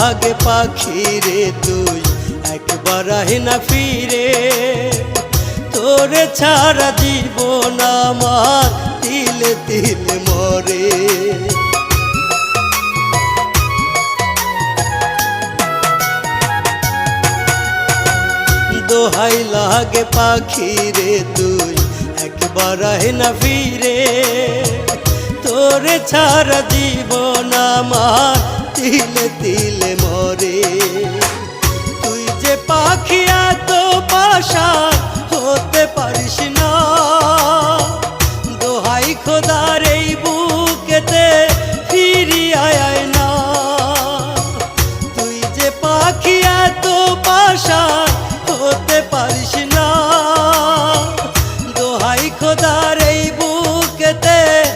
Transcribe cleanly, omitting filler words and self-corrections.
লাগে পাখি রে তুই একবার আহে না ফিরে, তোরে ছাড়া জীবন আমার তিলে তিলে মরে। দোহাই লাগে পাখি রে তুই একবার আহে না ফিরে, তোরে ছাড়া জীবন আমার তিলে তিলে মরে। তুই যে পাখি এত পাশা হতে পারিস না, দোহাই খোদার